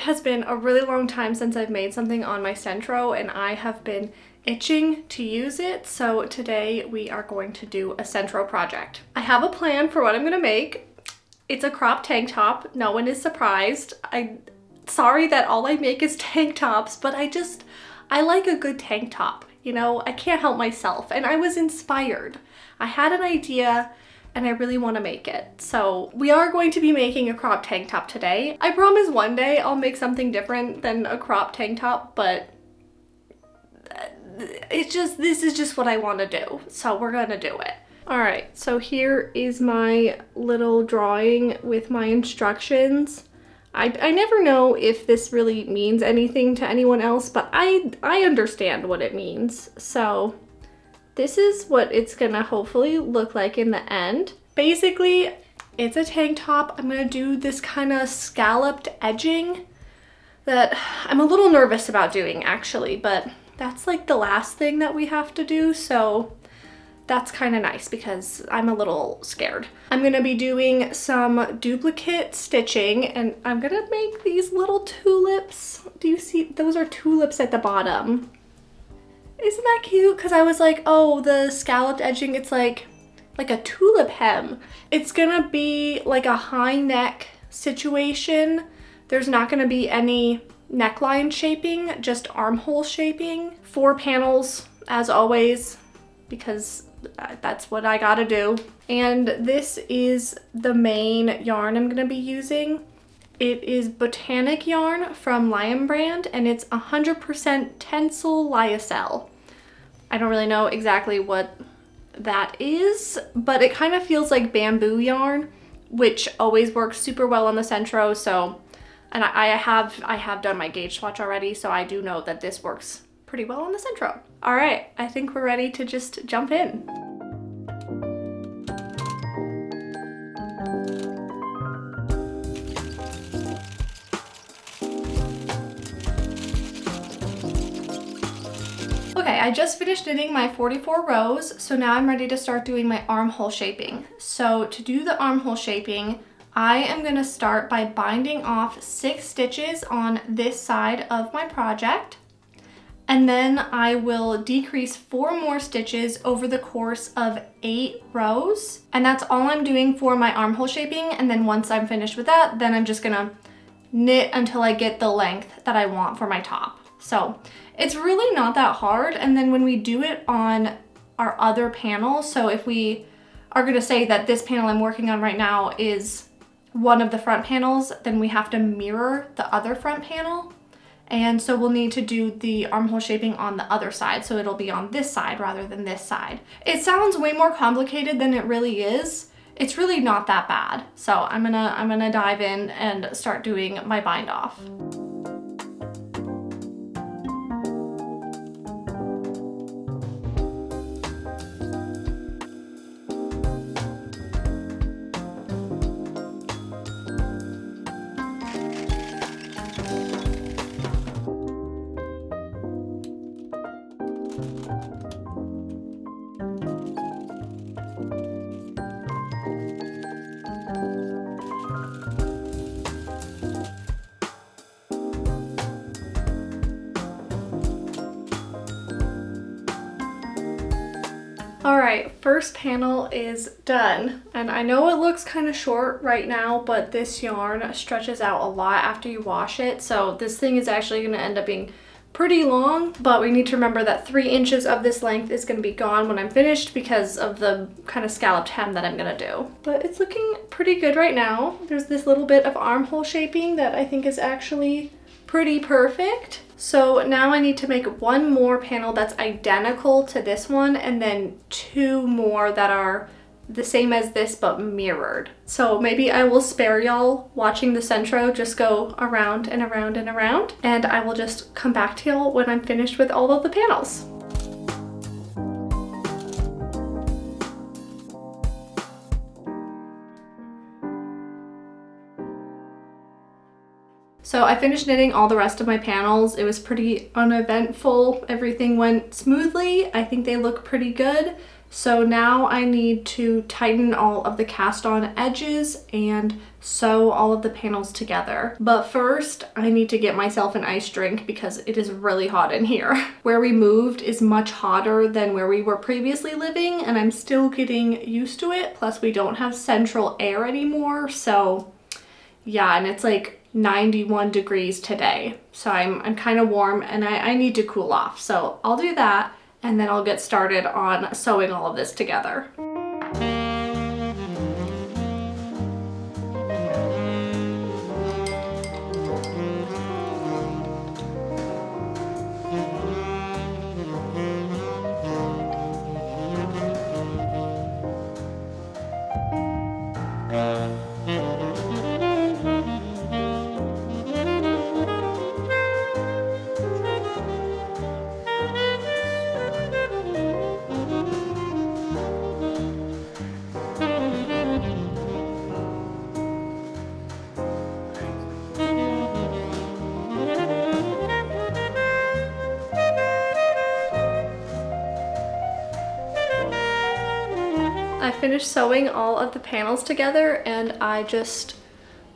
has been a really long time since I've made something on my Sentro, and I have been itching to use it, so today we are going to do a Sentro project. I have a plan for what I'm gonna make. It's a crop tank top. No one is surprised. Sorry that all I make is tank tops, but I like a good tank top. You know, I can't help myself, and I was inspired. I had an idea and I really want to make it. So we are going to be making a crop tank top today. I promise one day I'll make something different than a crop tank top, but this is just what I want to do. So we're gonna do it. All right, so here is my little drawing with my instructions. I never know if this really means anything to anyone else, but I understand what it means. So this is what it's gonna hopefully look like in the end. Basically, it's a tank top. I'm gonna do this kind of scalloped edging that I'm a little nervous about doing actually, but that's like the last thing that we have to do. So that's kind of nice because I'm a little scared. I'm gonna be doing some duplicate stitching, and I'm gonna make these little tulips. Do you see? Those are tulips at the bottom. Isn't that cute? Because I was like, oh, the scalloped edging, it's like a tulip hem. It's gonna be like a high neck situation. There's not gonna be any neckline shaping, just armhole shaping. 4 panels as always, because that's what I gotta do. And this is the main yarn I'm gonna be using. It is Botanic yarn from Lion brand, and it's 100% Tencel lyocell. I don't really know exactly what that is, but it kind of feels like bamboo yarn, which always works super well on the Sentro. So, and I have done my gauge swatch already, so I do know that this works pretty well on the Sentro. All right, I think we're ready to just jump in. Okay, I just finished knitting my 44 rows, so now I'm ready to start doing my armhole shaping. So to do the armhole shaping, I am gonna start by binding off 6 stitches on this side of my project. And then I will decrease 4 more stitches over the course of 8 rows. And that's all I'm doing for my armhole shaping. And then once I'm finished with that, then I'm just gonna knit until I get the length that I want for my top. So it's really not that hard. And then when we do it on our other panel, so if we are gonna say that this panel I'm working on right now is one of the front panels, then we have to mirror the other front panel. And so we'll need to do the armhole shaping on the other side. So it'll be on this side rather than this side. It sounds way more complicated than it really is. It's really not that bad. So I'm gonna dive in and start doing my bind off. All right, first panel is done. And I know it looks kind of short right now, but this yarn stretches out a lot after you wash it. So this thing is actually gonna end up being pretty long, but we need to remember that 3 inches of this length is gonna be gone when I'm finished because of the kind of scalloped hem that I'm gonna do. But it's looking pretty good right now. There's this little bit of armhole shaping that I think is actually pretty perfect. So now I need to make 1 more panel that's identical to this one, and then 2 more that are the same as this but mirrored. So maybe I will spare y'all watching the Sentro just go around and around and around, and I will just come back to y'all when I'm finished with all of the panels. So I finished knitting all the rest of my panels. It was pretty uneventful. Everything went smoothly. I think they look pretty good. So now I need to tighten all of the cast on edges and sew all of the panels together. But first, I need to get myself an iced drink because it is really hot in here. Where we moved is much hotter than where we were previously living, and I'm still getting used to it. Plus, we don't have central air anymore, so yeah, and it's like 91 degrees today. So I'm kind of warm and I need to cool off. So I'll do that and then I'll get started on sewing all of this together. I finished sewing all of the panels together and I just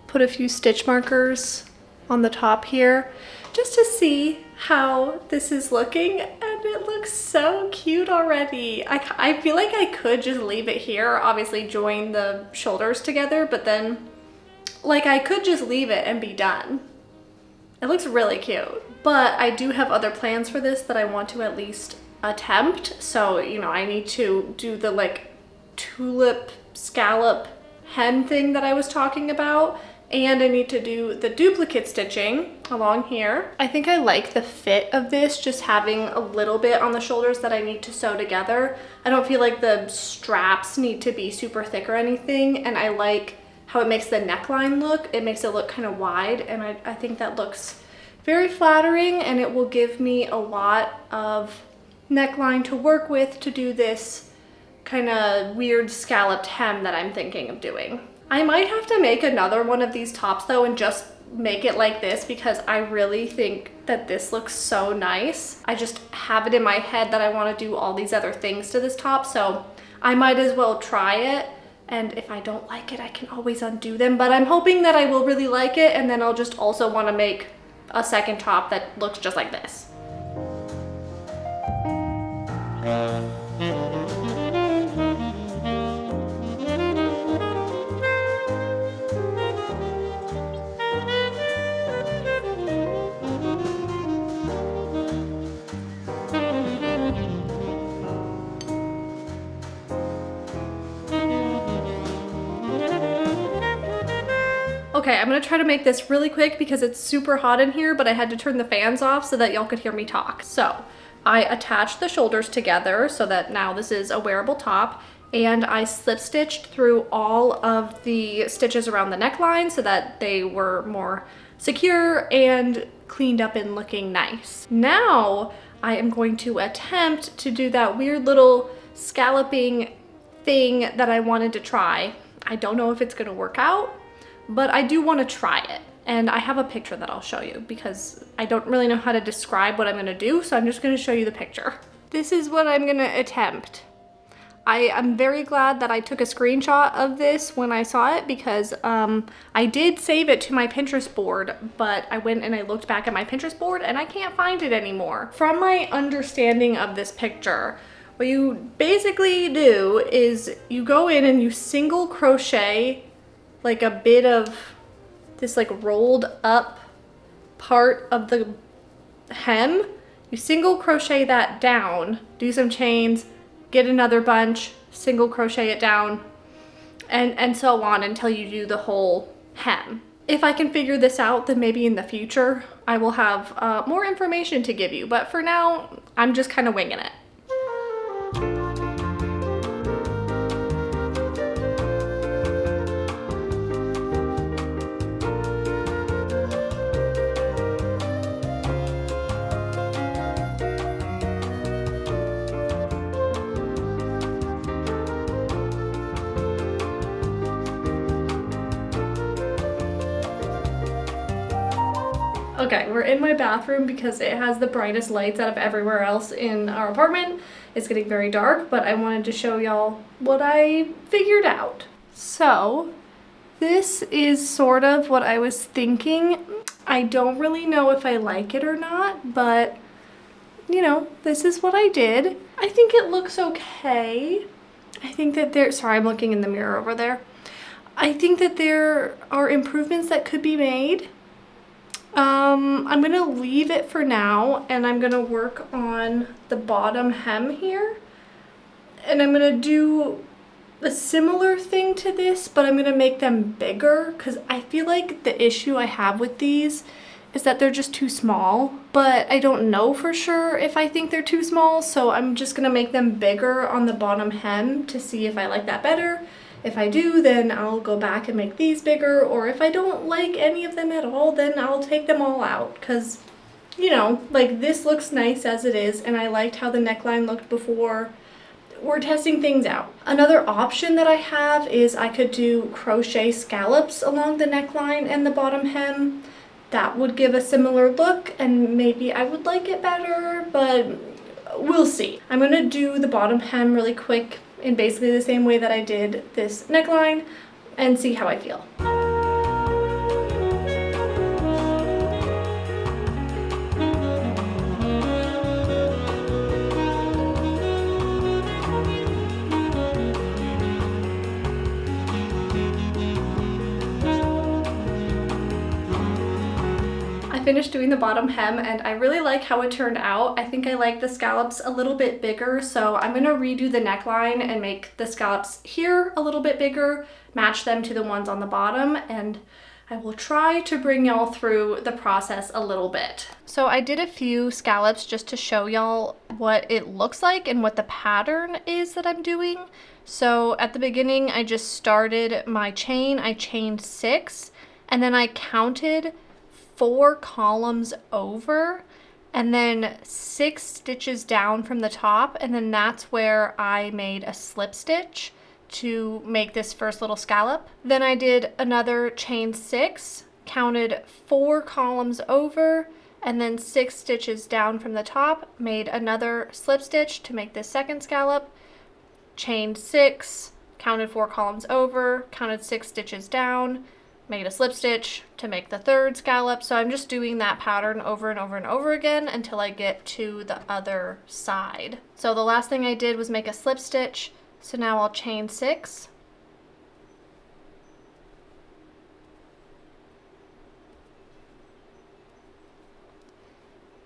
put a few stitch markers on the top here just to see how this is looking, and it looks so cute already. I feel like I could just leave it here, obviously join the shoulders together, but then like I could just leave it and be done. It looks really cute, but I do have other plans for this that I want to at least attempt. So, you know, I need to do the like tulip scallop hem thing that I was talking about, and I need to do the duplicate stitching along here. I think I like the fit of this, just having a little bit on the shoulders that I need to sew together. I don't feel like the straps need to be super thick or anything, and I like how it makes the neckline look. It makes it look kind of wide, and I think that looks very flattering, and it will give me a lot of neckline to work with to do this kind of weird scalloped hem that I'm thinking of doing. I might have to make another one of these tops though and just make it like this because I really think that this looks so nice. I just have it in my head that I want to do all these other things to this top, so I might as well try it, and if I don't like it I can always undo them, but I'm hoping that I will really like it, and then I'll just also want to make a second top that looks just like this. Okay, I'm gonna try to make this really quick because it's super hot in here, but I had to turn the fans off so that y'all could hear me talk. So I attached the shoulders together so that now this is a wearable top, and I slip stitched through all of the stitches around the neckline so that they were more secure and cleaned up and looking nice. Now I am going to attempt to do that weird little scalloping thing that I wanted to try. I don't know if it's gonna work out, but I do want to try it. And I have a picture that I'll show you because I don't really know how to describe what I'm gonna do, so I'm just gonna show you the picture. This is what I'm gonna attempt. I'm very glad that I took a screenshot of this when I saw it because I did save it to my Pinterest board, but I went and I looked back at my Pinterest board and I can't find it anymore. From my understanding of this picture, what you basically do is you go in and you single crochet like a bit of this like rolled up part of the hem. You single crochet that down, do some chains, get another bunch, single crochet it down, and so on until you do the whole hem. If I can figure this out, then maybe in the future I will have more information to give you, but for now I'm just kind of winging it. Okay, we're in my bathroom because it has the brightest lights out of everywhere else in our apartment. It's getting very dark, but I wanted to show y'all what I figured out. So, This is sort of what I was thinking. I don't really know if I like it or not, but you know, this is what I did. I think it looks okay. I think that sorry, I'm looking in the mirror over there. I think that there are improvements that could be made. I'm gonna leave it for now, and I'm gonna work on the bottom hem here. And I'm gonna do a similar thing to this, but I'm gonna make them bigger because I feel like the issue I have with these is that they're just too small, but I don't know for sure if I think they're too small, so I'm just gonna make them bigger on the bottom hem to see if I like that better. If I do, then I'll go back and make these bigger, or if I don't like any of them at all, then I'll take them all out, because, you know, like this looks nice as it is, and I liked how the neckline looked before. We're testing things out. Another option that I have is I could do crochet scallops along the neckline and the bottom hem. That would give a similar look, and maybe I would like it better, but we'll see. I'm gonna do the bottom hem really quick in basically the same way that I did this neckline and see how I feel. Finished doing the bottom hem, and I really like how it turned out. I think I like the scallops a little bit bigger, so I'm gonna redo the neckline and make the scallops here a little bit bigger, match them to the ones on the bottom, and I will try to bring y'all through the process a little bit. So I did a few scallops just to show y'all what it looks like and what the pattern is that I'm doing. So at the beginning, I just started my chain. I chained 6, and then I counted 4 columns over and then 6 stitches down from the top, and then that's where I made a slip stitch to make this first little scallop. Then I did another chain 6, counted 4 columns over, and then 6 stitches down from the top, made another slip stitch to make this second scallop, chained 6, counted 4 columns over, counted 6 stitches down, made a slip stitch to make the third scallop. So I'm just doing that pattern over and over and over again until I get to the other side. So the last thing I did was make a slip stitch. So now I'll chain 6.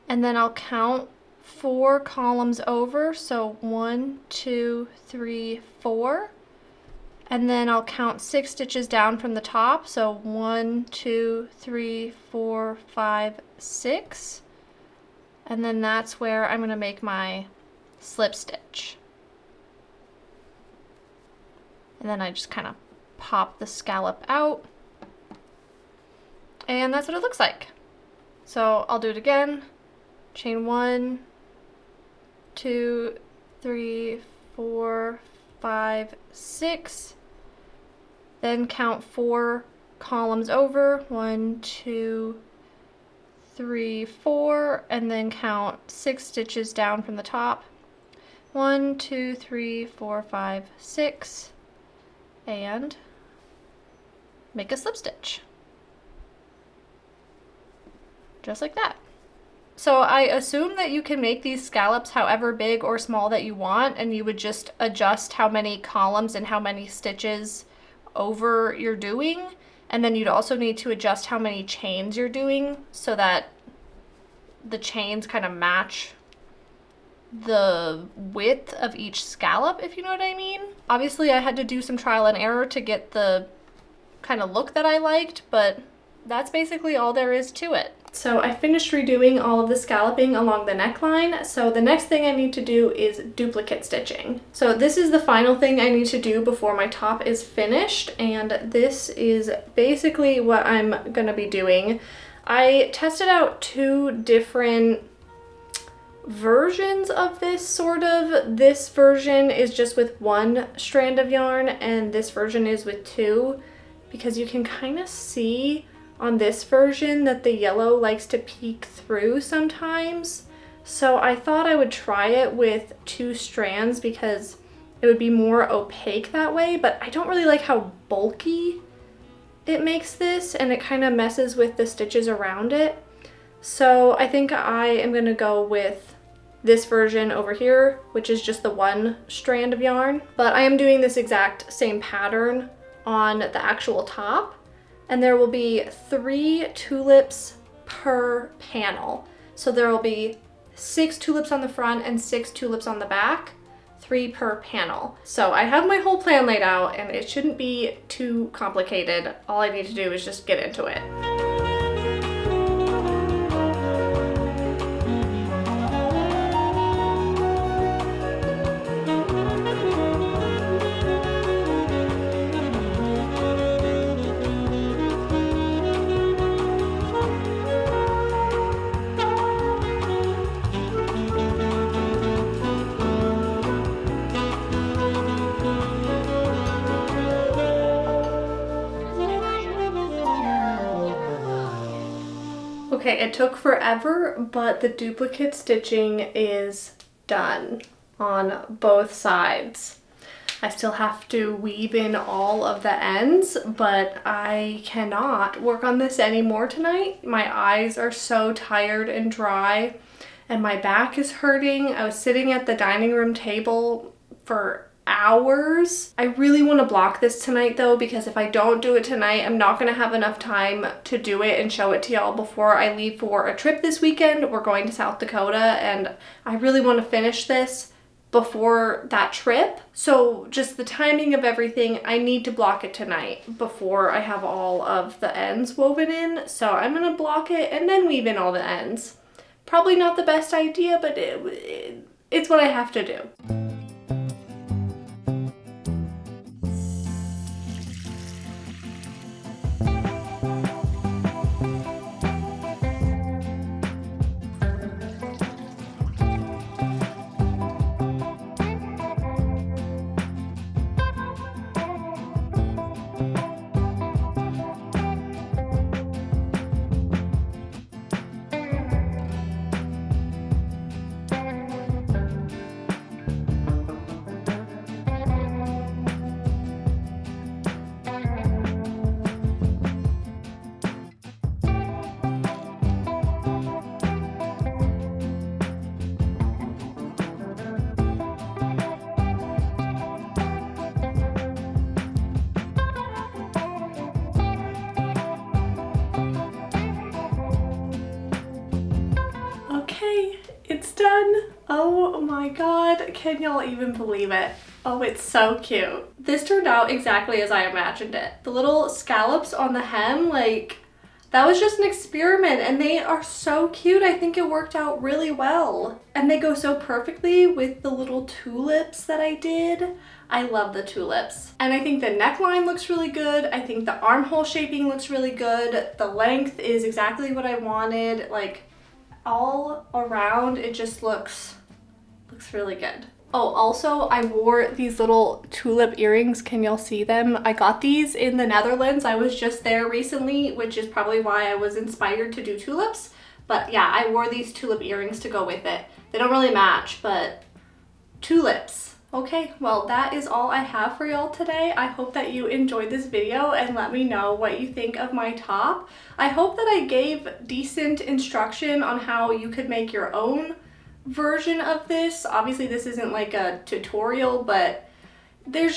And then I'll count 4 columns over. So 1, 2, 3, 4. And then I'll count 6 stitches down from the top. So 1, 2, 3, 4, 5, 6. And then that's where I'm going to make my slip stitch. And then I just kind of pop the scallop out. And that's what it looks like. So I'll do it again. Chain 1, 2, 3, 4, 5, 6. Then count 4 columns over, 1, 2, 3, 4, and then count 6 stitches down from the top, 1, 2, 3, 4, 5, 6, and make a slip stitch. Just like that. So I assume that you can make these scallops however big or small that you want, and you would just adjust how many columns and how many stitches over you're doing, and then you'd also need to adjust how many chains you're doing so that the chains kind of match the width of each scallop, if you know what I mean. Obviously I had to do some trial and error to get the kind of look that I liked, but that's basically all there is to it. So I finished redoing all of the scalloping along the neckline. So the next thing I need to do is duplicate stitching. So this is the final thing I need to do before my top is finished, and this is basically what I'm gonna be doing. I tested out 2 different versions of this, sort of. This version is just with 1 strand of yarn, and this version is with 2, because you can kind of see on this version that the yellow likes to peek through sometimes. So I thought I would try it with 2 strands because it would be more opaque that way, but I don't really like how bulky it makes this, and it kind of messes with the stitches around it. So I think I am gonna go with this version over here, which is just the one strand of yarn. But I am doing this exact same pattern on the actual top, and there will be 3 tulips per panel. So there will be 6 tulips on the front and 6 tulips on the back, 3 per panel. So I have my whole plan laid out, and it shouldn't be too complicated. All I need to do is just get into it. Okay, it took forever, but the duplicate stitching is done on both sides. I still have to weave in all of the ends, but I cannot work on this anymore tonight. My eyes are so tired and dry, and my back is hurting. I was sitting at the dining room table for hours. I really want to block this tonight though, because if I don't do it tonight, I'm not going to have enough time to do it and show it to y'all before I leave for a trip this weekend. We're going to South Dakota, and I really want to finish this before that trip. So just the timing of everything, I need to block it tonight before I have all of the ends woven in. So I'm going to block it and then weave in all the ends. Probably not the best idea, but it's what I have to do. It's done. Oh my god, can y'all even believe it? Oh, it's so cute. This turned out exactly as I imagined it. The little scallops on the hem, like, that was just an experiment, and they are so cute. I think it worked out really well. And they go so perfectly with the little tulips that I did. I love the tulips. And I think the neckline looks really good. I think the armhole shaping looks really good. The length is exactly what I wanted. Like, all around, it just looks really good. Oh, also, I wore these little tulip earrings. Can y'all see them? I got these in the Netherlands. I was just there recently, which is probably why I was inspired to do tulips. But yeah, I wore these tulip earrings to go with it. They don't really match, but tulips. Okay, well, that is all I have for y'all today. I hope that you enjoyed this video and let me know what you think of my top. I hope that I gave decent instruction on how you could make your own version of this. Obviously, this isn't like a tutorial, but there's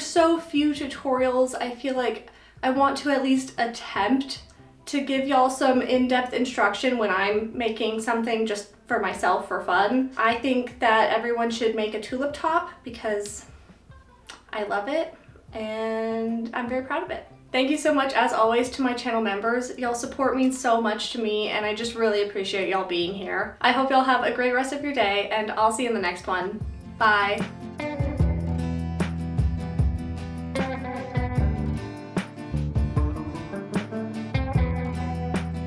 so few tutorials. I feel like I want to at least attempt to give y'all some in-depth instruction when I'm making something just for myself for fun. I think that everyone should make a tulip top because I love it and I'm very proud of it. Thank you so much, as always, to my channel members. Y'all support means so much to me, and I just really appreciate y'all being here. I hope y'all have a great rest of your day, and I'll see you in the next one. Bye.